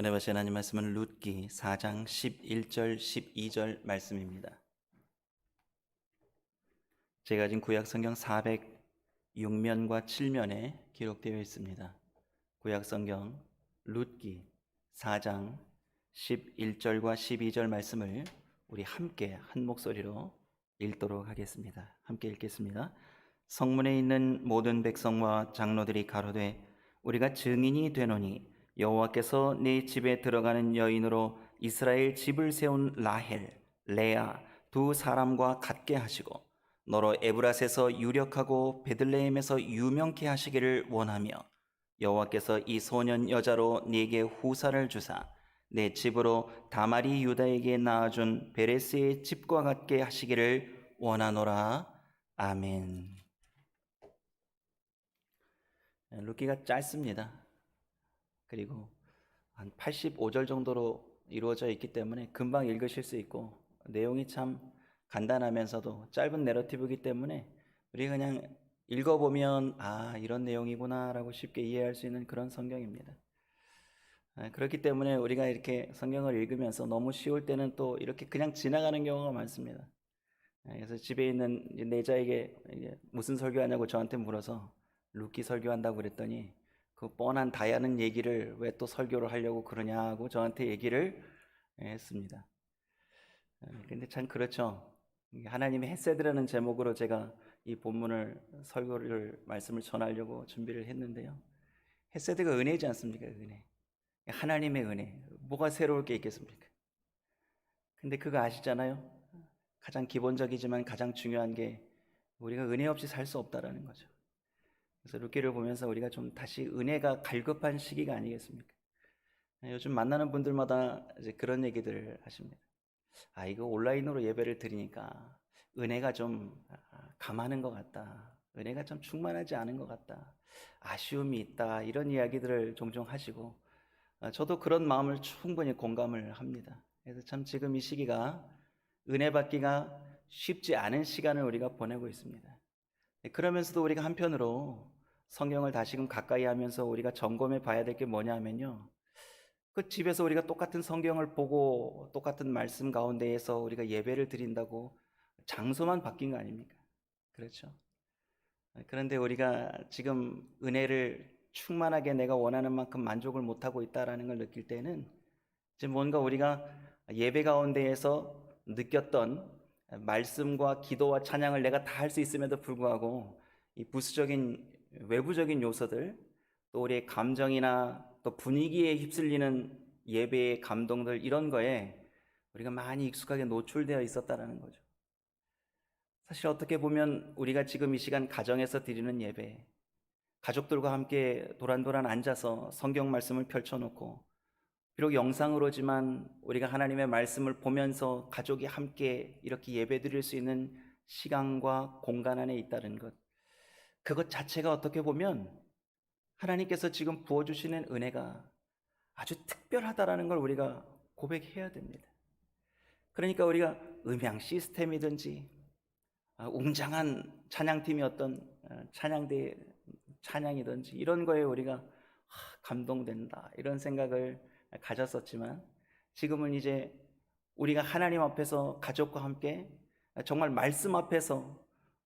은혜 받으신 하나님 말씀은 룻기 4장 11절 12절 말씀입니다. 제가 가진 구약 성경 406면과 7면에 기록되어 있습니다. 구약 성경 룻기 4장 11절과 12절 말씀을 우리 함께 한 목소리로 읽도록 하겠습니다. 함께 읽겠습니다. 성문에 있는 모든 백성과 장로들이 가로되 우리가 증인이 되노니 여호와께서 네 집에 들어가는 여인으로 이스라엘 집을 세운 라헬, 레아 두 사람과 같게 하시고 너로 에브라스에서 유력하고 베들레헴에서 유명케 하시기를 원하며 여호와께서 이 소년 여자로 네게 후사를 주사 내 집으로 다말이 유다에게 낳아준 베레스의 집과 같게 하시기를 원하노라. 아멘. 룻기가 짧습니다. 그리고 한 85절 정도로 이루어져 있기 때문에 금방 읽으실 수 있고 내용이 참 간단하면서도 짧은 내러티브이기 때문에 우리가 그냥 읽어보면 이런 내용이구나 라고 쉽게 이해할 수 있는 그런 성경입니다. 그렇기 때문에 우리가 이렇게 성경을 읽으면서 너무 쉬울 때는 또 이렇게 그냥 지나가는 경우가 많습니다. 그래서 집에 있는 내자에게 무슨 설교하냐고 저한테 물어서 룻기 설교한다고 그랬더니 그 뻔한 다야는 얘기를 왜 또 설교를 하려고 그러냐고 저한테 얘기를 했습니다. 근데 참 그렇죠. 하나님의 헤세드라는 제목으로 제가 이 본문을 설교를 말씀을 전하려고 준비를 했는데요. 헤세드가 은혜지 않습니까? 은혜. 하나님의 은혜. 뭐가 새로울 게 있겠습니까? 근데 그거 아시잖아요. 가장 기본적이지만 가장 중요한 게 우리가 은혜 없이 살 수 없다라는 거죠. 그래서 룻기를 보면서 우리가 좀 다시 은혜가 갈급한 시기가 아니겠습니까? 요즘 만나는 분들마다 이제 그런 얘기들을 하십니다. 이거 온라인으로 예배를 드리니까 은혜가 좀 감하는 것 같다. 은혜가 좀 충만하지 않은 것 같다. 아쉬움이 있다. 이런 이야기들을 종종 하시고 저도 그런 마음을 충분히 공감을 합니다. 그래서 참 지금 이 시기가 은혜 받기가 쉽지 않은 시간을 우리가 보내고 있습니다. 그러면서도 우리가 한편으로 성경을 다시금 가까이 하면서 우리가 점검해 봐야 될 게 뭐냐 하면요, 그 집에서 우리가 똑같은 성경을 보고 똑같은 말씀 가운데에서 우리가 예배를 드린다고 장소만 바뀐 거 아닙니까? 그렇죠. 그런데 우리가 지금 은혜를 충만하게 내가 원하는 만큼 만족을 못하고 있다는 걸 느낄 때는 이제 뭔가 우리가 예배 가운데에서 느꼈던 말씀과 기도와 찬양을 내가 다 할 수 있음에도 불구하고 이 부수적인 외부적인 요소들, 또 우리의 감정이나 또 분위기에 휩쓸리는 예배의 감동들, 이런 거에 우리가 많이 익숙하게 노출되어 있었다라는 거죠. 사실 어떻게 보면 우리가 지금 이 시간 가정에서 드리는 예배, 가족들과 함께 도란도란 앉아서 성경 말씀을 펼쳐놓고 비록 영상으로지만 우리가 하나님의 말씀을 보면서 가족이 함께 이렇게 예배드릴 수 있는 시간과 공간 안에 있다는 것, 그것 자체가 어떻게 보면 하나님께서 지금 부어주시는 은혜가 아주 특별하다라는 걸 우리가 고백해야 됩니다. 그러니까 우리가 음향 시스템이든지 웅장한 찬양팀이 어떤 찬양대 찬양이든지 이런 거에 우리가 감동된다 이런 생각을 가졌었지만, 지금은 이제 우리가 하나님 앞에서 가족과 함께 정말 말씀 앞에서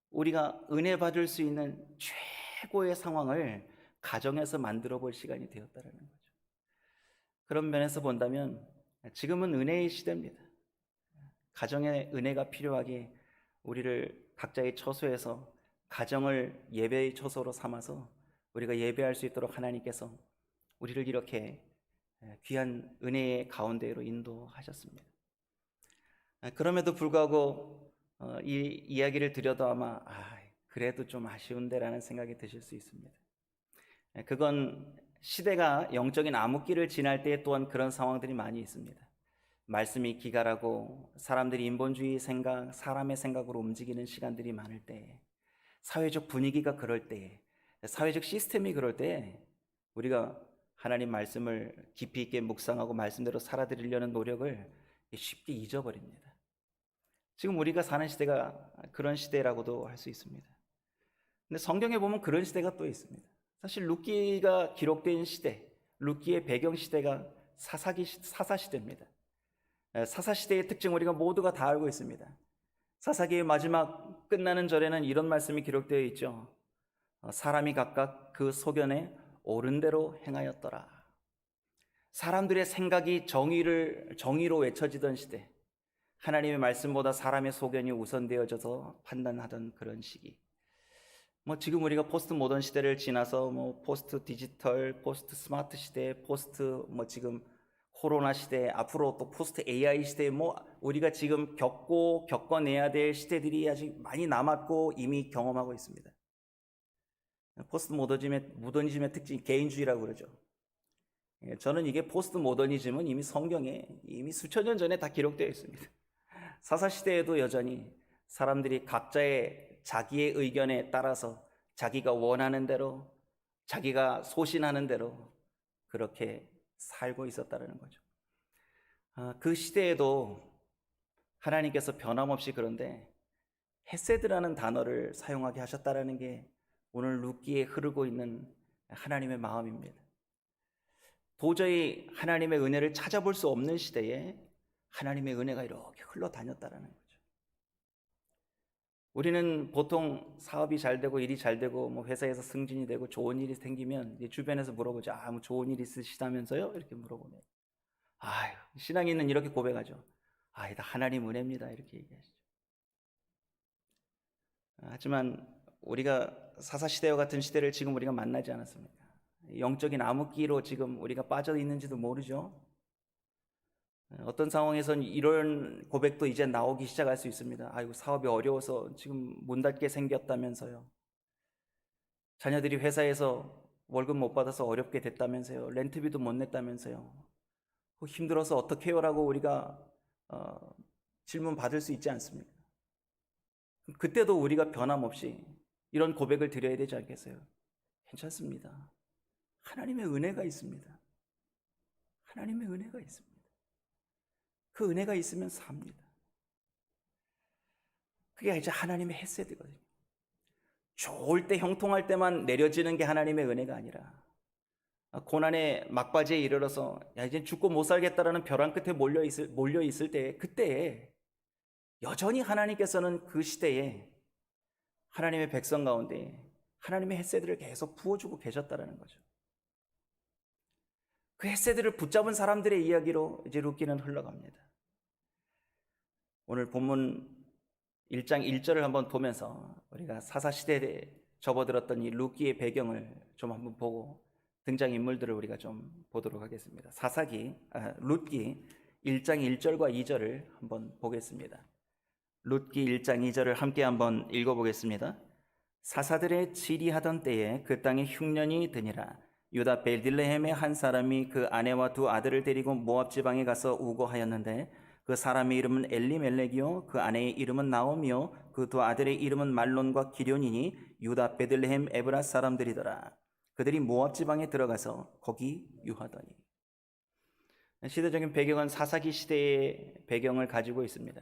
우리가 은혜 받을 수 있는 최고의 상황을 가정에서 만들어 볼 시간이 되었다는 거죠. 그런 면에서 본다면 지금은 은혜의 시대입니다. 가정의 은혜가 필요하기에 우리를 각자의 처소에서 가정을 예배의 처소로 삼아서 우리가 예배할 수 있도록 하나님께서 우리를 이렇게 귀한 은혜의 가운데로 인도하셨습니다. 그럼에도 불구하고 이 이야기를 드려도 아마 그래도 좀 아쉬운데라는 생각이 드실 수 있습니다. 그건 시대가 영적인 암흑기를 지날 때 또한 그런 상황들이 많이 있습니다. 말씀이 기갈하고 사람들이 인본주의 생각, 사람의 생각으로 움직이는 시간들이 많을 때, 사회적 분위기가 그럴 때, 사회적 시스템이 그럴 때 우리가 하나님 말씀을 깊이 있게 묵상하고 말씀대로 살아드리려는 노력을 쉽게 잊어버립니다. 지금 우리가 사는 시대가 그런 시대라고도 할 수 있습니다. 근데 성경에 보면 그런 시대가 또 있습니다. 사실 룻기가 기록된 시대, 룻기의 배경 시대가 사사시대입니다. 사사시대의 특징 우리가 모두가 다 알고 있습니다. 사사기의 마지막 끝나는 절에는 이런 말씀이 기록되어 있죠. 사람이 각각 그 소견에 옳은 대로 행하였더라. 사람들의 생각이 정의로 외쳐지던 시대, 하나님의 말씀보다 사람의 소견이 우선되어져서 판단하던 그런 시기. 지금 우리가 포스트 모던 시대를 지나서 포스트 디지털, 포스트 스마트 시대, 포스트 지금 코로나 시대, 앞으로 또 포스트 AI 시대, 우리가 지금 겪어내야 될 시대들이 아직 많이 남았고 이미 경험하고 있습니다. 포스트 모더니즘의 특징이 개인주의라고 그러죠. 저는 이게 포스트 모더니즘은 이미 성경에 이미 수천 년 전에 다 기록되어 있습니다. 사사시대에도 여전히 사람들이 각자의 자기의 의견에 따라서 자기가 원하는 대로, 자기가 소신하는 대로 그렇게 살고 있었다는 거죠. 그 시대에도 하나님께서 변함없이 그런데 헤세드라는 단어를 사용하게 하셨다는 게 오늘 룻기에 흐르고 있는 하나님의 마음입니다. 도저히 하나님의 은혜를 찾아볼 수 없는 시대에 하나님의 은혜가 이렇게 흘러다녔다는 거죠. 우리는 보통 사업이 잘 되고 일이 잘 되고 회사에서 승진이 되고 좋은 일이 생기면 주변에서 물어보죠. 좋은 일 있으시다면서요? 이렇게 물어보면 신앙인은 이렇게 고백하죠. 다 하나님 은혜입니다. 이렇게 얘기하시죠. 하지만 우리가 사사시대와 같은 시대를 지금 우리가 만나지 않았습니까? 영적인 암흑기로 지금 우리가 빠져 있는지도 모르죠. 어떤 상황에선 이런 고백도 이제 나오기 시작할 수 있습니다. 사업이 어려워서 지금 문 닫게 생겼다면서요. 자녀들이 회사에서 월급 못 받아서 어렵게 됐다면서요. 렌트비도 못 냈다면서요. 힘들어서 어떻게 해요? 라고 우리가 질문 받을 수 있지 않습니까? 그때도 우리가 변함없이 이런 고백을 드려야 되지 않겠어요? 괜찮습니다. 하나님의 은혜가 있습니다. 하나님의 은혜가 있습니다. 그 은혜가 있으면 삽니다. 그게 이제 하나님의 헤세드거든요. 좋을 때 형통할 때만 내려지는 게 하나님의 은혜가 아니라 고난의 막바지에 이르러서 이제 죽고 못 살겠다라는 벼랑 끝에 몰려 있을 때 그때 여전히 하나님께서는 그 시대에 하나님의 백성 가운데 하나님의 헤세드를 계속 부어주고 계셨다라는 거죠. 그 헤세드를 붙잡은 사람들의 이야기로 이제 룻기는 흘러갑니다. 오늘 본문 1장 1절을 한번 보면서 우리가 사사시대에 접어들었던 이 룻기의 배경을 좀 한번 보고 등장인물들을 우리가 좀 보도록 하겠습니다. 룻기 1장 1절과 2절을 한번 보겠습니다. 룻기 1장 2절을 함께 한번 읽어보겠습니다. 사사들의 치리하던 때에 그 땅에 흉년이 드니라. 유다 베들레헴의 한 사람이 그 아내와 두 아들을 데리고 모압 지방에 가서 우거하였는데 그 사람의 이름은 엘리멜렉이요 그 아내의 이름은 나오미요 그 두 아들의 이름은 말론과 기런이니 유다 베들레헴 에브라 사람들이더라. 그들이 모압 지방에 들어가서 거기 유하더니. 시대적인 배경은 사사기 시대의 배경을 가지고 있습니다.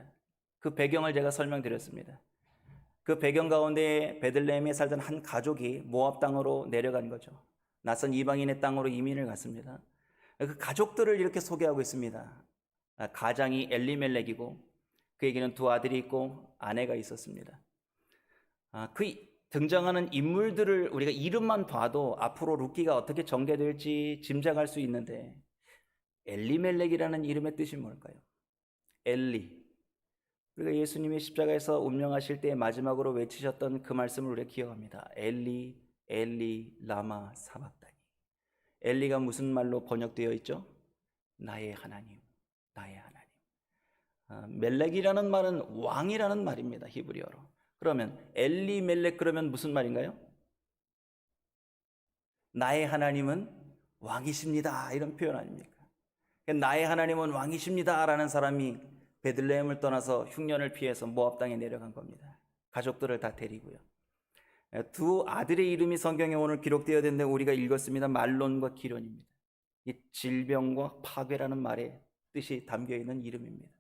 그 배경을 제가 설명드렸습니다. 그 배경 가운데 베들레헴에 살던 한 가족이 모압 땅으로 내려간 거죠. 낯선 이방인의 땅으로 이민을 갔습니다. 그 가족들을 이렇게 소개하고 있습니다. 가장이 엘리멜렉이고 그에게는 두 아들이 있고 아내가 있었습니다. 그 등장하는 인물들을 우리가 이름만 봐도 앞으로 룻기가 어떻게 전개될지 짐작할 수 있는데 엘리멜렉이라는 이름의 뜻이 뭘까요? 엘리. 우리가 예수님이 십자가에서 운명하실 때 마지막으로 외치셨던 그 말씀을 우리가 기억합니다. 엘리 엘리 라마 사박다니. 엘리가 무슨 말로 번역되어 있죠? 나의 하나님, 나의 하나님. 멜렉이라는 말은 왕이라는 말입니다. 히브리어로. 그러면 엘리멜렉 그러면 무슨 말인가요? 나의 하나님은 왕이십니다. 이런 표현 아닙니까? 나의 하나님은 왕이십니다 라는 사람이 베들레헴을 떠나서 흉년을 피해서 모압 땅에 내려간 겁니다. 가족들을 다 데리고요. 두 아들의 이름이 성경에 오늘 기록되어야 되는데 우리가 읽었습니다. 말론과 기런입니다. 이 질병과 파괴라는 말의 뜻이 담겨있는 이름입니다.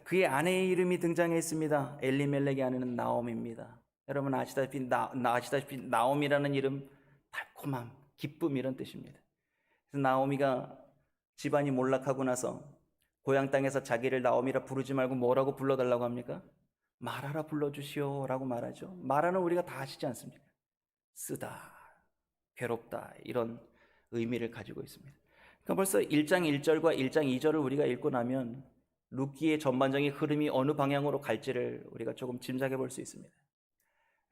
그의 아내의 이름이 등장했습니다. 엘리멜렉의 아내는 나옴입니다. 여러분 아시다시피 나옴이라는 이름 달콤함, 기쁨 이런 뜻입니다. 그래서 나오미가 집안이 몰락하고 나서 고향 땅에서 자기를 나오미라 부르지 말고 뭐라고 불러달라고 합니까? 마라라 불러주시오라고 말하죠. 마라는 우리가 다 아시지 않습니까? 쓰다, 괴롭다, 이런 의미를 가지고 있습니다. 그러니까 벌써 1장 1절과 1장 2절을 우리가 읽고 나면 룻기의 전반적인 흐름이 어느 방향으로 갈지를 우리가 조금 짐작해 볼 수 있습니다.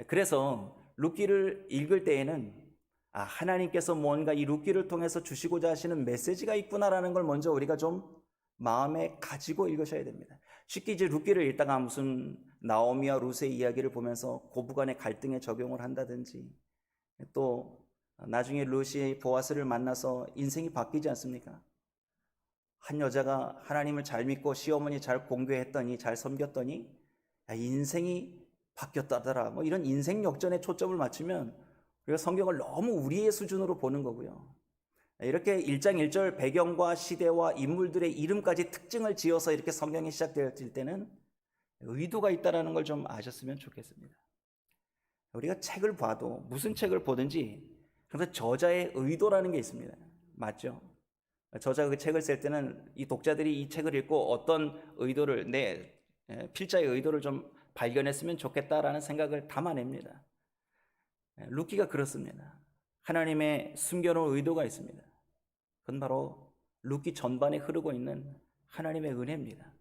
그래서 룻기를 읽을 때에는 하나님께서 뭔가 이 룻기를 통해서 주시고자 하시는 메시지가 있구나라는 걸 먼저 우리가 좀 마음에 가지고 읽으셔야 됩니다. 쉽게 이제 룻기를 읽다가 무슨 나오미와 룻의 이야기를 보면서 고부간의 갈등에 적용을 한다든지, 또 나중에 룻이 보아스를 만나서 인생이 바뀌지 않습니까? 한 여자가 하나님을 잘 믿고 시어머니 잘 공교했더니, 잘 섬겼더니 인생이 바뀌었다더라, 뭐 이런 인생 역전에 초점을 맞추면 우리가 성경을 너무 우리의 수준으로 보는 거고요. 이렇게 1장 1절 배경과 시대와 인물들의 이름까지 특징을 지어서 이렇게 성경이 시작되었을 때는 의도가 있다는 걸 좀 아셨으면 좋겠습니다. 우리가 책을 봐도 무슨 책을 보든지 그래서 저자의 의도라는 게 있습니다. 맞죠? 저자가 그 책을 쓸 때는 이 독자들이 이 책을 읽고 어떤 의도를, 내 필자의 의도를 좀 발견했으면 좋겠다라는 생각을 담아냅니다. 룻기가 그렇습니다. 하나님의 숨겨놓은 의도가 있습니다. 그건 바로 룻기 전반에 흐르고 있는 하나님의 은혜입니다.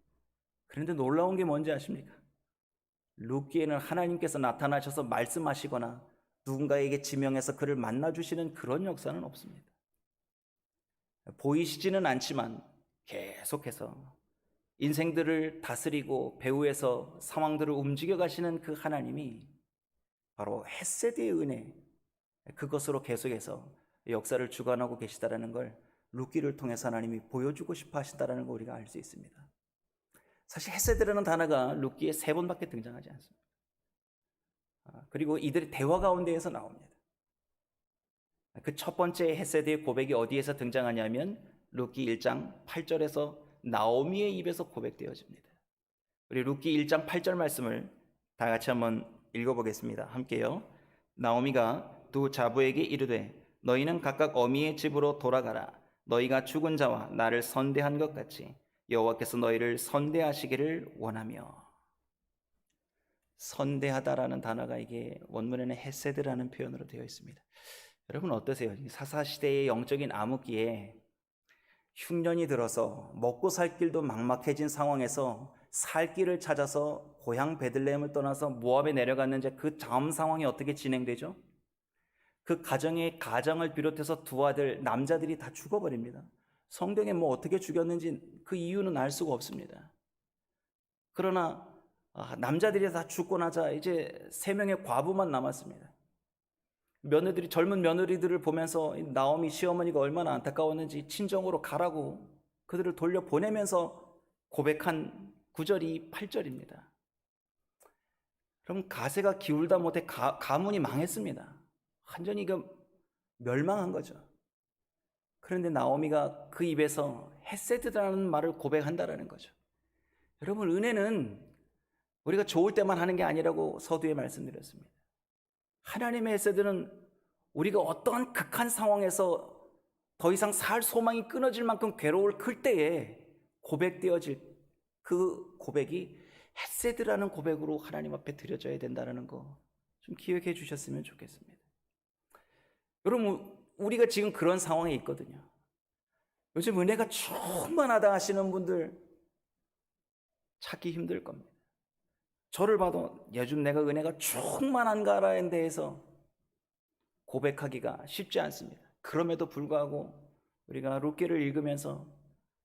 그런데 놀라운 게 뭔지 아십니까? 룻기에는 하나님께서 나타나셔서 말씀하시거나 누군가에게 지명해서 그를 만나주시는 그런 역사는 없습니다. 보이시지는 않지만 계속해서 인생들을 다스리고 배후에서 상황들을 움직여 가시는 그 하나님이 바로 헤세드의 은혜, 그것으로 계속해서 역사를 주관하고 계시다라는 걸 룻기를 통해서 하나님이 보여주고 싶어 하신다는 걸 우리가 알 수 있습니다. 사실 헤세드라는 단어가 룻기에 3번밖에 등장하지 않습니다. 그리고 이들의 대화 가운데에서 나옵니다. 그 첫 번째 헤세드의 고백이 어디에서 등장하냐면 룻기 1장 8절에서 나오미의 입에서 고백되어집니다. 우리 룻기 1장 8절 말씀을 다 같이 한번 읽어보겠습니다. 함께요. 나오미가 두 자부에게 이르되 너희는 각각 어미의 집으로 돌아가라. 너희가 죽은 자와 나를 선대한 것 같이 여호와께서 너희를 선대하시기를 원하며. 선대하다라는 단어가 이게 원문에는 헤세드라는 표현으로 되어 있습니다. 여러분 어떠세요? 사사시대의 영적인 암흑기에 흉년이 들어서 먹고 살 길도 막막해진 상황에서 살 길을 찾아서 고향 베들레헴을 떠나서 모압에 내려갔는데 그 다음 상황이 어떻게 진행되죠? 그 가정을 비롯해서 두 아들 남자들이 다 죽어버립니다. 성경에 뭐 어떻게 죽였는지 그 이유는 알 수가 없습니다. 그러나 남자들이 다 죽고 나자 이제 3명의 과부만 남았습니다. 며느리들이, 젊은 며느리들을 보면서 나오미 시어머니가 얼마나 안타까웠는지 친정으로 가라고 그들을 돌려보내면서 고백한 구절이 8절입니다. 그럼 가세가 기울다 못해 가문이 망했습니다. 완전히 멸망한 거죠. 그런데 나오미가 그 입에서 헤세드라는 말을 고백한다라는 거죠. 여러분, 은혜는 우리가 좋을 때만 하는 게 아니라고 서두에 말씀드렸습니다. 하나님의 헤세드는 우리가 어떠한 극한 상황에서 더 이상 살 소망이 끊어질 만큼 괴로울 클 때에 고백되어질 그 고백이 헤세드라는 고백으로 하나님 앞에 드려져야 된다는 거 좀 기억해 주셨으면 좋겠습니다. 여러분, 우리가 지금 그런 상황에 있거든요. 요즘 은혜가 충만하다 하시는 분들 찾기 힘들 겁니다. 저를 봐도 요즘 내가 은혜가 충만한가라는 데에서 고백하기가 쉽지 않습니다. 그럼에도 불구하고 우리가 룻기를 읽으면서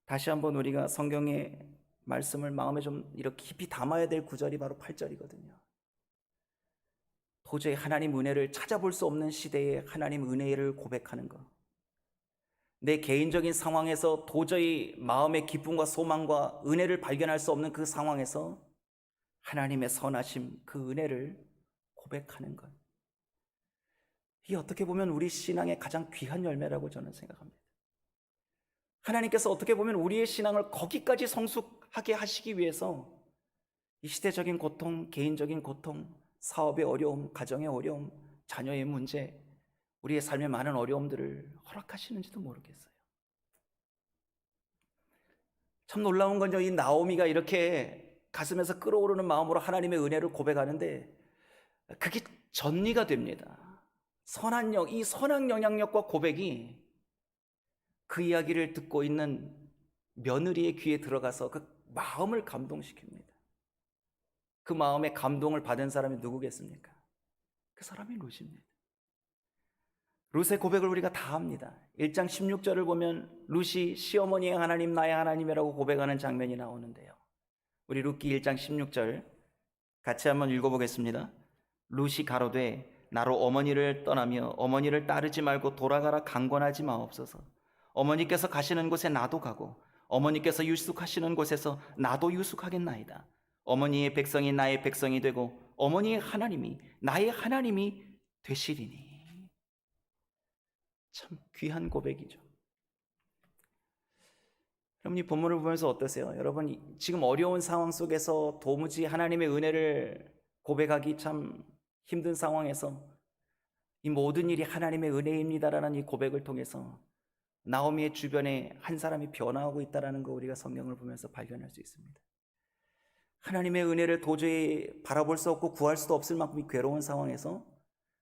다시 한번 우리가 성경의 말씀을 마음에 좀 이렇게 깊이 담아야 될 구절이 바로 8절이거든요. 도저히 하나님 은혜를 찾아볼 수 없는 시대에 하나님 은혜를 고백하는 것, 내 개인적인 상황에서 도저히 마음의 기쁨과 소망과 은혜를 발견할 수 없는 그 상황에서 하나님의 선하심, 그 은혜를 고백하는 것, 이게 어떻게 보면 우리 신앙의 가장 귀한 열매라고 저는 생각합니다. 하나님께서 어떻게 보면 우리의 신앙을 거기까지 성숙하게 하시기 위해서 이 시대적인 고통, 개인적인 고통, 사업의 어려움, 가정의 어려움, 자녀의 문제, 우리의 삶의 많은 어려움들을 허락하시는지도 모르겠어요. 참 놀라운 건요, 이 나오미가 이렇게 가슴에서 끓어오르는 마음으로 하나님의 은혜를 고백하는데 그게 전리가 됩니다. 이 선한 영향력과 고백이 그 이야기를 듣고 있는 며느리의 귀에 들어가서 그 마음을 감동시킵니다. 그 마음에 감동을 받은 사람이 누구겠습니까? 그 사람이 룻입니다. 룻의 고백을 우리가 다 합니다. 1장 16절을 보면 룻이 시어머니의 하나님 나의 하나님이라고 고백하는 장면이 나오는데요. 우리 룻기 1장 16절 같이 한번 읽어보겠습니다. 룻이 가로되 나로 어머니를 떠나며 어머니를 따르지 말고 돌아가라 강권하지 마옵소서. 어머니께서 가시는 곳에 나도 가고 어머니께서 유숙하시는 곳에서 나도 유숙하겠나이다. 어머니의 백성이 나의 백성이 되고 어머니의 하나님이 나의 하나님이 되시리니. 참 귀한 고백이죠. 여러분, 이 본문을 보면서 어떠세요? 여러분, 지금 어려운 상황 속에서 도무지 하나님의 은혜를 고백하기 참 힘든 상황에서 이 모든 일이 하나님의 은혜입니다라는 이 고백을 통해서 나오미의 주변에 한 사람이 변화하고 있다는 거 우리가 성경을 보면서 발견할 수 있습니다. 하나님의 은혜를 도저히 바라볼 수 없고 구할 수도 없을 만큼 괴로운 상황에서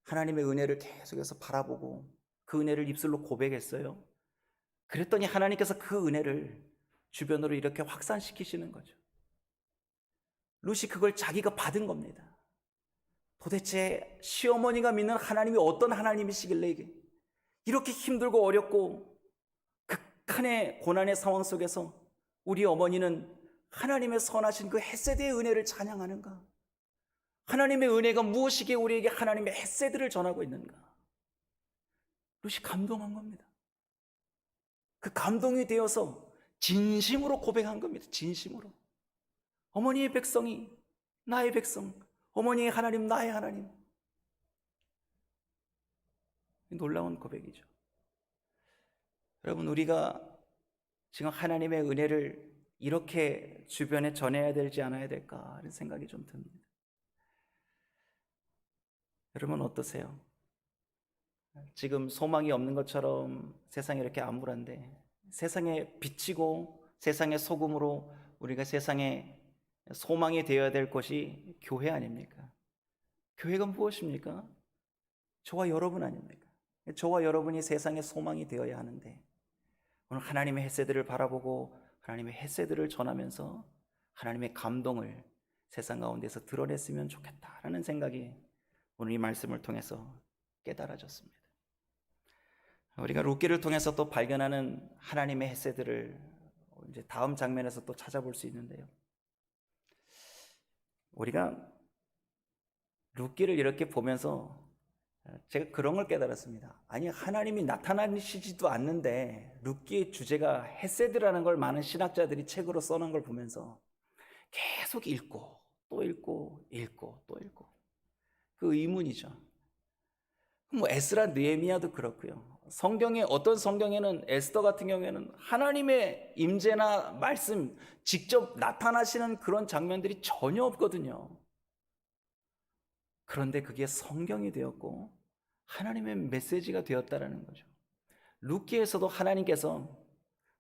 하나님의 은혜를 계속해서 바라보고 그 은혜를 입술로 고백했어요. 그랬더니 하나님께서 그 은혜를 주변으로 이렇게 확산시키시는 거죠. 룻이 그걸 자기가 받은 겁니다. 도대체 시어머니가 믿는 하나님이 어떤 하나님이시길래 이렇게 힘들고 어렵고 극한의 고난의 상황 속에서 우리 어머니는 하나님의 선하신 그 헤세드의 은혜를 찬양하는가? 하나님의 은혜가 무엇이기에 우리에게 하나님의 헤세드를 전하고 있는가? 룻이 감동한 겁니다. 그 감동이 되어서 진심으로 고백한 겁니다. 진심으로. 어머니의 백성이 나의 백성, 어머니의 하나님 나의 하나님. 놀라운 고백이죠. 여러분, 우리가 지금 하나님의 은혜를 이렇게 주변에 전해야 될지 않아야 될까 하는 생각이 좀 듭니다. 여러분 어떠세요? 지금 소망이 없는 것처럼 세상이 이렇게 암울한데 세상에 비치고 세상의 소금으로 우리가 세상에 소망이 되어야 될 것이 교회 아닙니까? 교회가 무엇입니까? 저와 여러분 아닙니까? 저와 여러분이 세상의 소망이 되어야 하는데 오늘 하나님의 헤세드를 바라보고 하나님의 헤세드를 전하면서 하나님의 감동을 세상 가운데서 드러냈으면 좋겠다라는 생각이 오늘 이 말씀을 통해서 깨달아졌습니다. 우리가 룻기를 통해서 또 발견하는 하나님의 헤세드를 이제 다음 장면에서 또 찾아볼 수 있는데요. 우리가 룻기를 이렇게 보면서 제가 그런 걸 깨달았습니다. 아니, 하나님이 나타나시지도 않는데 룻기의 주제가 헤세드라는 걸 많은 신학자들이 책으로 써놓은 걸 보면서 계속 읽고 또 읽고 또 읽고 그 의문이죠. 뭐 에스라 느헤미야도 그렇고요. 성경에 어떤 성경에는 에스더 같은 경우에는 하나님의 임재나 말씀 직접 나타나시는 그런 장면들이 전혀 없거든요. 그런데 그게 성경이 되었고 하나님의 메시지가 되었다라는 거죠. 룻기에서도 하나님께서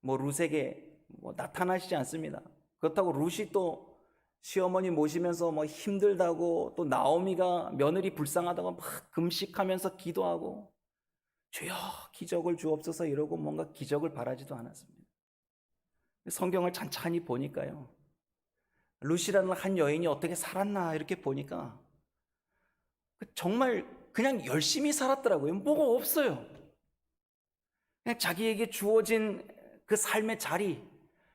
룻에게 나타나시지 않습니다. 그렇다고 룻이 또 시어머니 모시면서 힘들다고 또 나오미가 며느리 불쌍하다고 막 금식하면서 기도하고 주여 기적을 주옵소서 이러고 뭔가 기적을 바라지도 않았습니다. 성경을 찬찬히 보니까요, 룻이라는 한 여인이 어떻게 살았나 이렇게 보니까 정말 그냥 열심히 살았더라고요. 뭐가 없어요. 그냥 자기에게 주어진 그 삶의 자리,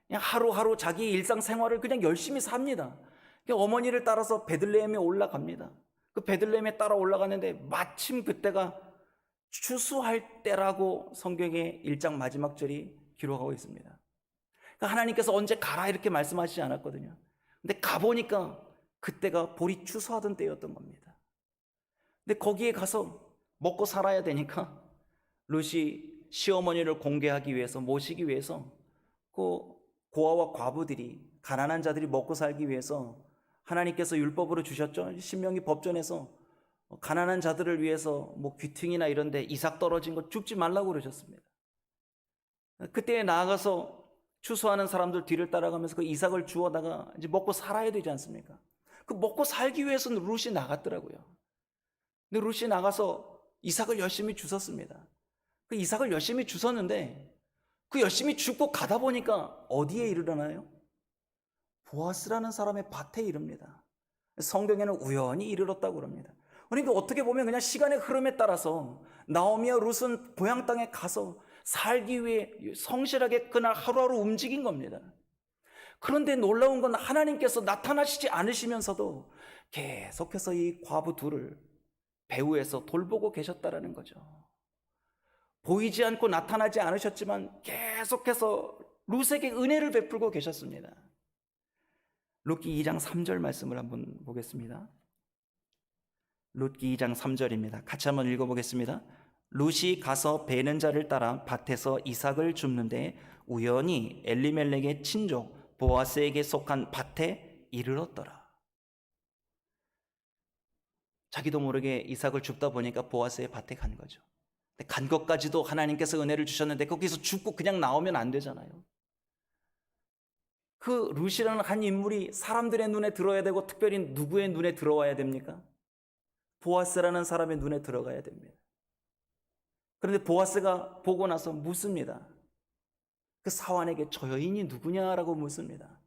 그냥 하루하루 자기 일상생활을 그냥 열심히 삽니다. 어머니를 따라서 베들레헴에 올라갑니다. 그 베들레헴에 따라 올라가는데 마침 그때가 추수할 때라고 성경의 1장 마지막 절이 기록하고 있습니다. 그러니까 하나님께서 언제 가라 이렇게 말씀하시지 않았거든요. 근데 가보니까 그때가 보리 추수하던 때였던 겁니다. 근데 거기에 가서 먹고 살아야 되니까 룻이 시어머니를 공개하기 위해서, 모시기 위해서 그 고아와 과부들이, 가난한 자들이 먹고 살기 위해서 하나님께서 율법으로 주셨죠. 신명기 법전에서 가난한 자들을 위해서 귀퉁이나 이런 데 이삭 떨어진 거 줍지 말라고 그러셨습니다. 그때 나아가서 추수하는 사람들 뒤를 따라가면서 그 이삭을 주워다가 이제 먹고 살아야 되지 않습니까? 그 먹고 살기 위해서는 룻이 나갔더라고요. 근데 룻이 나가서 이삭을 열심히 주웠습니다. 그 이삭을 열심히 주웠는데 그 열심히 줍고 가다 보니까 어디에 이르러나요? 보아스라는 사람의 밭에 이릅니다. 성경에는 우연히 이르렀다고 그럽니다. 그러니까 어떻게 보면 그냥 시간의 흐름에 따라서 나오미와 룻은 고향 땅에 가서 살기 위해 성실하게 그날 하루하루 움직인 겁니다. 그런데 놀라운 건 하나님께서 나타나시지 않으시면서도 계속해서 이 과부 둘을 배후에서 돌보고 계셨다라는 거죠. 보이지 않고 나타나지 않으셨지만 계속해서 룻에게 은혜를 베풀고 계셨습니다. 룻기 2장 3절 말씀을 한번 보겠습니다. 룻기 2장 3절입니다. 같이 한번 읽어보겠습니다. 룻이 가서 베는 자를 따라 밭에서 이삭을 줍는데 우연히 엘리멜렉의 친족 보아스에게 속한 밭에 이르렀더라. 자기도 모르게 이삭을 줍다 보니까 보아스의 밭에 간 거죠. 간 것까지도 하나님께서 은혜를 주셨는데 거기서 줍고 그냥 나오면 안 되잖아요. 그 룻이라는 한 인물이 사람들의 눈에 들어야 되고 특별히 누구의 눈에 들어와야 됩니까? 보아스라는 사람의 눈에 들어가야 됩니다. 그런데 보아스가 보고 나서 묻습니다. 그 사환에게 저 여인이 누구냐라고 묻습니다.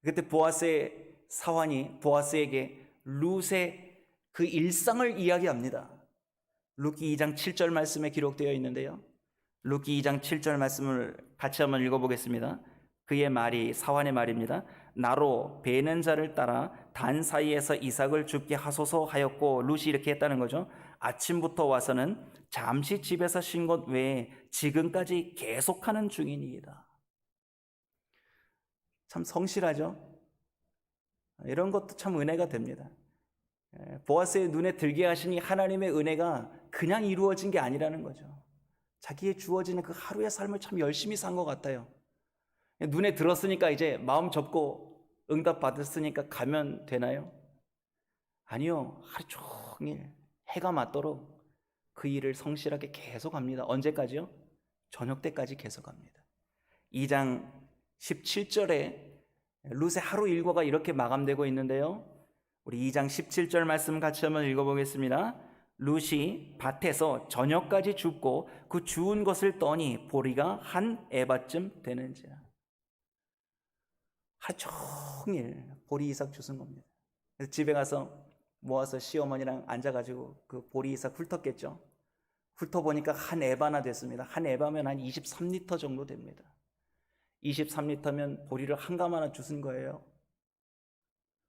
그때 보아스의 사환이 보아스에게 룻의 그 일상을 이야기합니다. 룻기 2장 7절 말씀에 기록되어 있는데요. 룻기 2장 7절 말씀을 같이 한번 읽어보겠습니다. 그의 말이 사환의 말입니다. 나로 베는 자를 따라 단 사이에서 이삭을 줍게 하소서 하였고 룻이 이렇게 했다는 거죠. 아침부터 와서는 잠시 집에서 쉰 것 외에 지금까지 계속하는 중이니이다. 참 성실하죠. 이런 것도 참 은혜가 됩니다. 보아스의 눈에 들게 하시니 하나님의 은혜가 그냥 이루어진 게 아니라는 거죠. 자기의 주어지는 그 하루의 삶을 참 열심히 산 것 같아요. 눈에 들었으니까 이제 마음 접고 응답 받았으니까 가면 되나요? 아니요. 하루 종일 해가 맞도록 그 일을 성실하게 계속합니다. 언제까지요? 저녁 때까지 계속합니다. 2장 17절에 룻의 하루 일과가 이렇게 마감되고 있는데요. 우리 2장 17절 말씀 같이 한번 읽어보겠습니다. 룻이 밭에서 저녁까지 줍고 그 주운 것을 떠니 보리가 한 에바쯤 되는지라. 하루 종일 보리 이삭 주운 겁니다. 그래서 집에 가서 모아서 시어머니랑 앉아가지고 그 보리 이삭 훑었겠죠. 훑어보니까 한 에바나 됐습니다. 한 에바면 한 23리터 정도 됩니다. 23리터면 보리를 한 가마나 주신 거예요.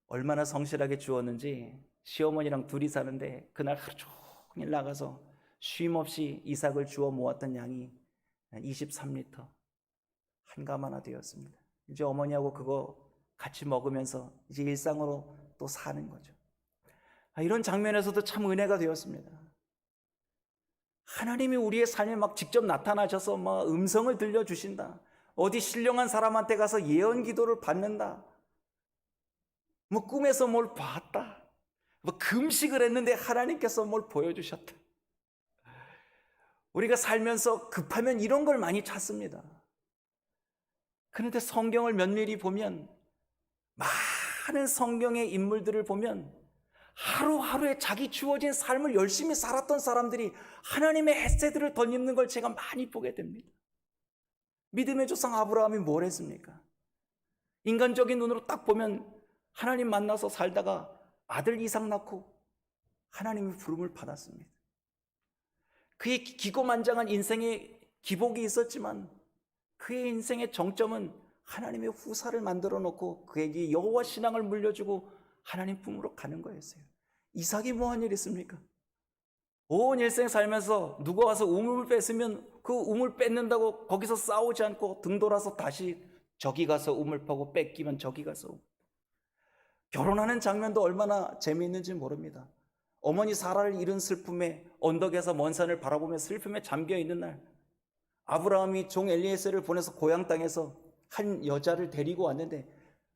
얼마나 성실하게 주었는지 시어머니랑 둘이 사는데 그날 하루 종일 나가서 쉼없이 이삭을 주워 모았던 양이 23리터 한 가마나 되었습니다. 이제 어머니하고 그거 같이 먹으면서 이제 일상으로 또 사는 거죠. 이런 장면에서도 참 은혜가 되었습니다. 하나님이 우리의 삶에 막 직접 나타나셔서 막 음성을 들려주신다. 어디 신령한 사람한테 가서 예언 기도를 받는다. 뭐 꿈에서 뭘 봤다. 뭐 금식을 했는데 하나님께서 뭘 보여주셨다. 우리가 살면서 급하면 이런 걸 많이 찾습니다. 그런데 성경을 면밀히 보면 많은 성경의 인물들을 보면 하루하루에 자기 주어진 삶을 열심히 살았던 사람들이 하나님의 헷세들을 덧입는 걸 제가 많이 보게 됩니다. 믿음의 조상 아브라함이 뭘 했습니까? 인간적인 눈으로 딱 보면 하나님 만나서 살다가 아들 이삭 낳고 하나님의 부름을 받았습니다. 그의 기고만장한 인생의 기복이 있었지만 그의 인생의 정점은 하나님의 후사를 만들어 놓고 그에게 여호와 신앙을 물려주고 하나님 품으로 가는 거였어요. 이삭이 뭐한 일 있습니까? 온 일생 살면서 누가 와서 우물을 뺏으면 그 우물 뺏는다고 거기서 싸우지 않고 등 돌아서 다시 저기 가서 우물 파고 뺏기면 저기 가서. 결혼하는 장면도 얼마나 재미있는지 모릅니다. 어머니 사라를 잃은 슬픔에 언덕에서 먼 산을 바라보며 슬픔에 잠겨있는 날 아브라함이 종 엘리에셀을 보내서 고향 땅에서 한 여자를 데리고 왔는데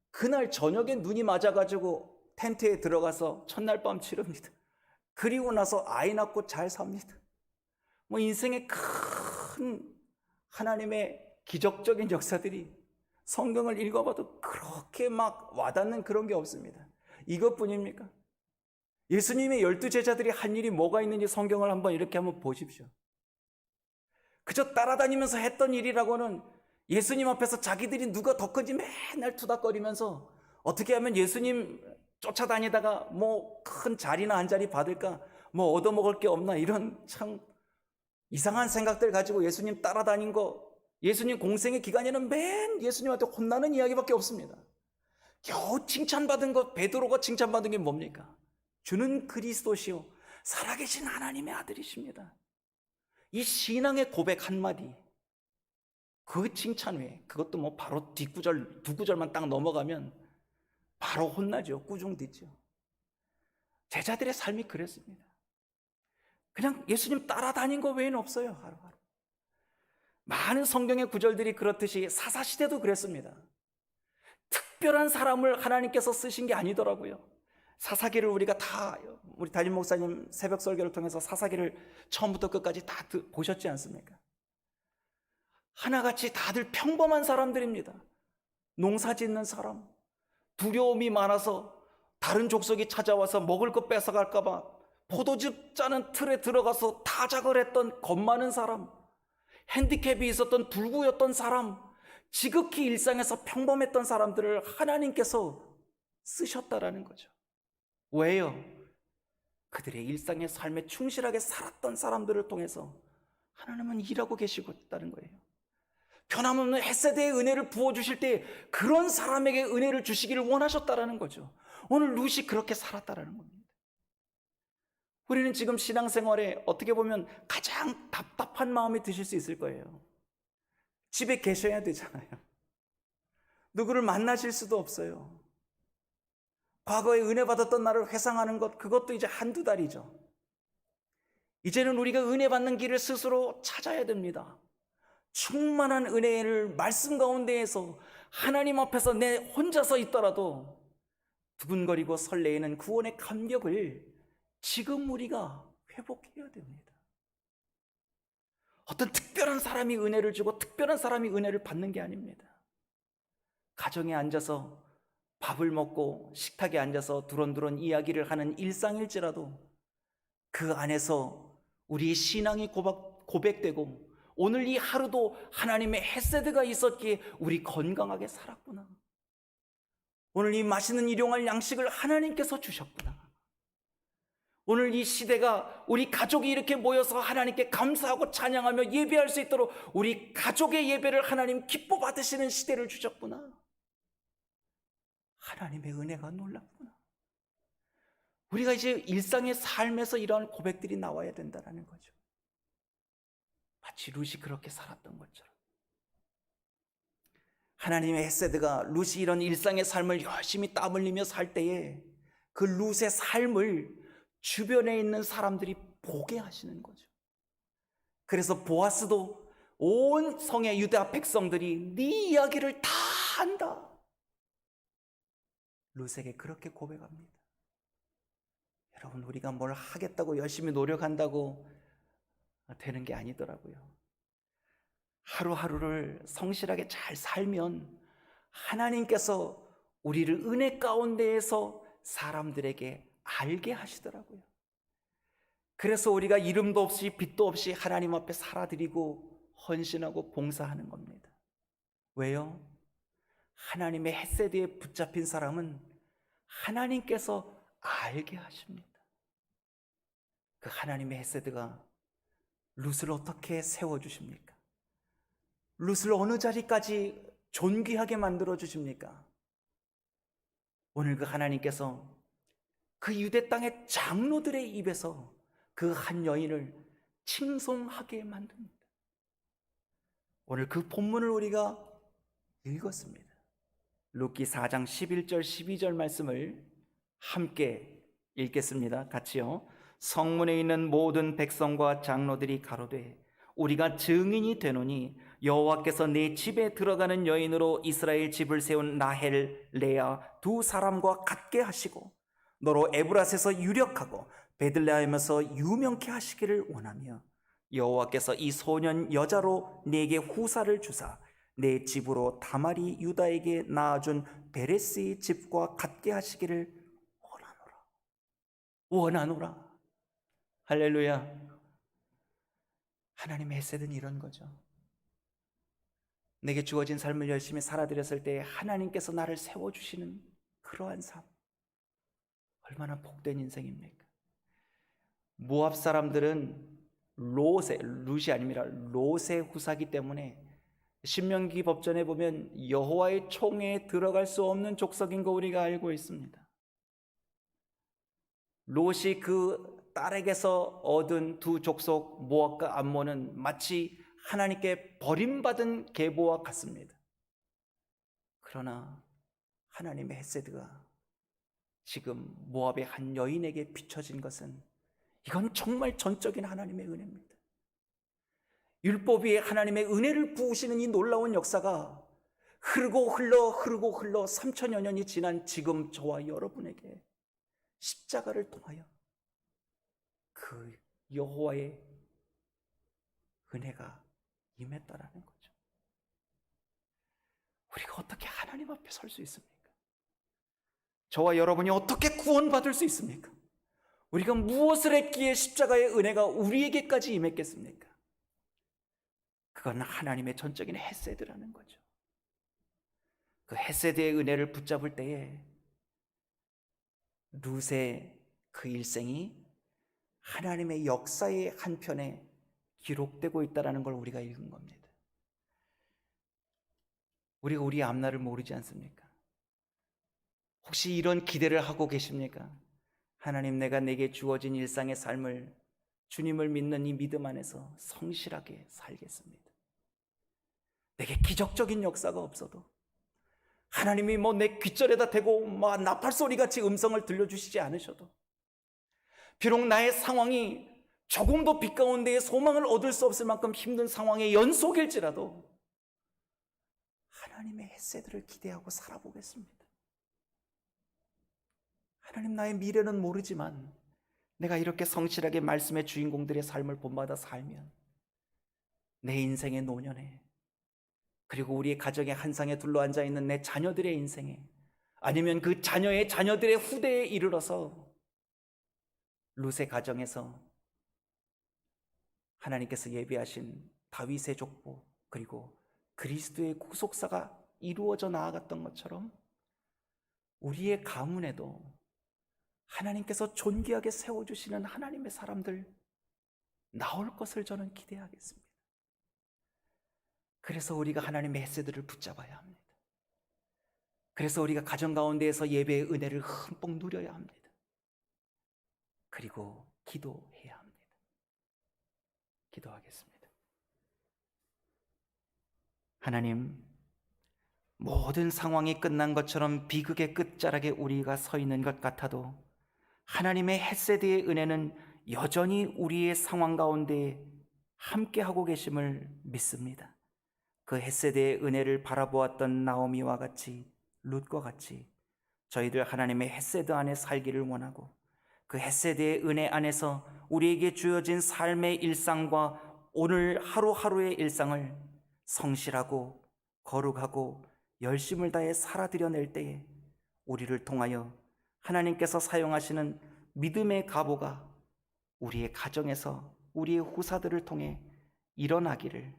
그날 저녁에 눈이 맞아가지고 텐트에 들어가서 첫날 밤 치릅니다. 그리고 나서 아이 낳고 잘 삽니다. 뭐 인생의 큰 하나님의 기적적인 역사들이 성경을 읽어봐도 그렇게 막 와닿는 그런 게 없습니다. 이것뿐입니까? 예수님의 12제자들이 한 일이 뭐가 있는지 성경을 이렇게 한번 보십시오. 그저 따라다니면서 했던 일이라고는 예수님 앞에서 자기들이 누가 더 큰지 맨날 투닥거리면서 어떻게 하면 예수님 쫓아다니다가 뭐 큰 자리나 한 자리 받을까, 뭐 얻어먹을 게 없나, 이런 참 이상한 생각들 가지고 예수님 따라다닌 거, 예수님 공생의 기간에는 맨 예수님한테 혼나는 이야기밖에 없습니다. 겨우 칭찬받은 것, 베드로가 칭찬받은 게 뭡니까? 주는 그리스도시요 살아계신 하나님의 아들이십니다. 이 신앙의 고백 한마디, 그 칭찬 외에, 그것도 뭐 바로 뒷구절, 두 구절만 딱 넘어가면 바로 혼나죠. 꾸중듣죠. 제자들의 삶이 그랬습니다. 그냥 예수님 따라다닌 거 외에는 없어요. 하루하루. 많은 성경의 구절들이 그렇듯이 사사시대도 그랬습니다. 특별한 사람을 하나님께서 쓰신 게 아니더라고요. 사사기를 우리가 다, 우리 담임 목사님 새벽 설교를 통해서 사사기를 처음부터 끝까지 다 보셨지 않습니까? 하나같이 다들 평범한 사람들입니다. 농사 짓는 사람, 두려움이 많아서 다른 족속이 찾아와서 먹을 거 뺏어갈까 봐 포도즙 짜는 틀에 들어가서 타작을 했던 겁 많은 사람, 핸디캡이 있었던 불구였던 사람, 지극히 일상에서 평범했던 사람들을 하나님께서 쓰셨다라는 거죠. 왜요? 그들의 일상의 삶에 충실하게 살았던 사람들을 통해서 하나님은 일하고 계시고 있다는 거예요. 변함없는 헷세대의 은혜를 부어주실 때 그런 사람에게 은혜를 주시기를 원하셨다라는 거죠. 오늘 룻이 그렇게 살았다라는 겁니다. 우리는 지금 신앙생활에 어떻게 보면 가장 답답한 마음이 드실 수 있을 거예요. 집에 계셔야 되잖아요. 누구를 만나실 수도 없어요. 과거에 은혜 받았던 날을 회상하는 것, 그것도 이제 한두 달이죠. 이제는 우리가 은혜 받는 길을 스스로 찾아야 됩니다. 충만한 은혜를 말씀 가운데에서 하나님 앞에서 내 혼자서 있더라도 두근거리고 설레이는 구원의 감격을 지금 우리가 회복해야 됩니다. 어떤 특별한 사람이 은혜를 주고 특별한 사람이 은혜를 받는 게 아닙니다. 가정에 앉아서 밥을 먹고 식탁에 앉아서 두런두런 이야기를 하는 일상일지라도 그 안에서 우리의 신앙이 고백되고 오늘 이 하루도 하나님의 헤세드가 있었기에 우리 건강하게 살았구나. 오늘 이 맛있는 일용할 양식을 하나님께서 주셨구나. 오늘 이 시대가 우리 가족이 이렇게 모여서 하나님께 감사하고 찬양하며 예배할 수 있도록 우리 가족의 예배를 하나님 기뻐 받으시는 시대를 주셨구나. 하나님의 은혜가 놀랍구나. 우리가 이제 일상의 삶에서 이러한 고백들이 나와야 된다는 거죠. 마치 룻이 그렇게 살았던 것처럼. 하나님의 헤세드가 룻이 이런 일상의 삶을 열심히 땀 흘리며 살 때에 그 룻의 삶을 주변에 있는 사람들이 보게 하시는 거죠. 그래서 보아스도 온 성의 유다 백성들이 네 이야기를 다 한다. 룻에게 그렇게 고백합니다. 여러분, 우리가 뭘 하겠다고 열심히 노력한다고 되는 게 아니더라고요. 하루하루를 성실하게 잘 살면 하나님께서 우리를 은혜 가운데에서 사람들에게 알게 하시더라고요. 그래서 우리가 이름도 없이 빛도 없이 하나님 앞에 살아드리고 헌신하고 봉사하는 겁니다. 왜요? 하나님의 헤세드에 붙잡힌 사람은 하나님께서 알게 하십니다. 그 하나님의 헤세드가 룻을 어떻게 세워주십니까? 룻을 어느 자리까지 존귀하게 만들어 주십니까? 오늘 그 하나님께서 그 유대 땅의 장로들의 입에서 그 한 여인을 칭송하게 만듭니다. 오늘 그 본문을 우리가 읽었습니다. 룻기 4장 11절 12절 말씀을 함께 읽겠습니다. 같이요. 성문에 있는 모든 백성과 장로들이 가로되 우리가 증인이 되노니 여호와께서 내 집에 들어가는 여인으로 이스라엘 집을 세운 라헬, 레아 두 사람과 같게 하시고 너로 에브라스에서 유력하고 베들레헴에서 유명케 하시기를 원하며 여호와께서 이 소년 여자로 네게 후사를 주사 내 집으로 다말이 유다에게 낳아준 베레스의 집과 같게 하시기를 원하노라. 할렐루야. 하나님의 헤세드는 이런 거죠. 내게 주어진 삶을 열심히 살아드렸을 때 하나님께서 나를 세워주시는 그러한 삶, 얼마나 복된 인생입니까? 모압 사람들은 룻이 아니라 롯의 후사기 때문에 신명기 법전에 보면 여호와의 총회에 들어갈 수 없는 족속인 거 우리가 알고 있습니다. 롯이 그 딸에게서 얻은 두 족속 모압과 암몬은 마치 하나님께 버림받은 계보와 같습니다. 그러나 하나님의 헤세드가 지금 모압의 한 여인에게 비춰진 것은 이건 정말 전적인 하나님의 은혜입니다. 율법 위에 하나님의 은혜를 부으시는 이 놀라운 역사가 흐르고 흘러 3000여 년이 지난 지금 저와 여러분에게 십자가를 통하여 그 여호와의 은혜가 임했다라는 거죠. 우리가 어떻게 하나님 앞에 설 수 있습니까? 저와 여러분이 어떻게 구원받을 수 있습니까? 우리가 무엇을 했기에 십자가의 은혜가 우리에게까지 임했겠습니까? 그건 하나님의 전적인 헤세드라는 거죠. 그 헤세드의 은혜를 붙잡을 때에 룻의 그 일생이 하나님의 역사의 한편에 기록되고 있다는 걸 우리가 읽은 겁니다. 우리가 우리 앞날을 모르지 않습니까? 혹시 이런 기대를 하고 계십니까? 하나님, 내가 내게 주어진 일상의 삶을 주님을 믿는 이 믿음 안에서 성실하게 살겠습니다. 내게 기적적인 역사가 없어도 하나님이 내 귓절에다 대고 나팔소리 같이 음성을 들려주시지 않으셔도, 비록 나의 상황이 조금도 빛 가운데에 소망을 얻을 수 없을 만큼 힘든 상황의 연속일지라도 하나님의 헤세드를 기대하고 살아보겠습니다. 하나님, 나의 미래는 모르지만 내가 이렇게 성실하게 말씀의 주인공들의 삶을 본받아 살면 내 인생의 노년에, 그리고 우리의 가정의 한 상에 둘러앉아 있는 내 자녀들의 인생에, 아니면 그 자녀의 자녀들의 후대에 이르러서 룻의 가정에서 하나님께서 예비하신 다윗의 족보, 그리고 그리스도의 구속사가 이루어져 나아갔던 것처럼 우리의 가문에도 하나님께서 존귀하게 세워주시는 하나님의 사람들 나올 것을 저는 기대하겠습니다. 그래서 우리가 하나님의 헤세드를 붙잡아야 합니다. 그래서 우리가 가정 가운데에서 예배의 은혜를 흠뻑 누려야 합니다. 그리고 기도해야 합니다. 기도하겠습니다. 하나님, 모든 상황이 끝난 것처럼 비극의 끝자락에 우리가 서 있는 것 같아도 하나님의 헤세드의 은혜는 여전히 우리의 상황 가운데 함께하고 계심을 믿습니다. 그 헤세드의 은혜를 바라보았던 나오미와 같이, 룻과 같이 저희들 하나님의 헤세드 안에 살기를 원하고, 그 헤세드의 은혜 안에서 우리에게 주어진 삶의 일상과 오늘 하루하루의 일상을 성실하고 거룩하고 열심을 다해 살아드려낼 때에 우리를 통하여 하나님께서 사용하시는 믿음의 가보가 우리의 가정에서 우리의 후사들을 통해 일어나기를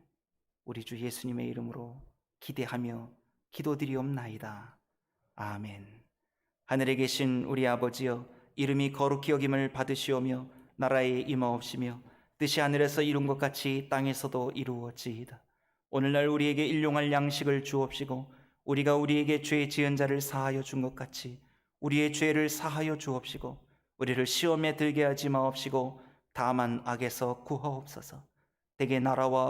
우리 주 예수님의 이름으로 기대하며 기도드리옵나이다. 아멘. 하늘에 계신 우리 아버지여, 이름이 거룩히 여김을 받으시오며 나라에 임하옵시며 뜻이 하늘에서 이룬 것 같이 땅에서도 이루어지이다. 오늘날 우리에게 일용할 양식을 주옵시고 우리가 우리에게 죄 지은 자를 사하여 준 것 같이 우리의 죄를 사하여 주옵시고 우리를 시험에 들게 하지 마옵시고 다만 악에서 구하옵소서. 대개 나라와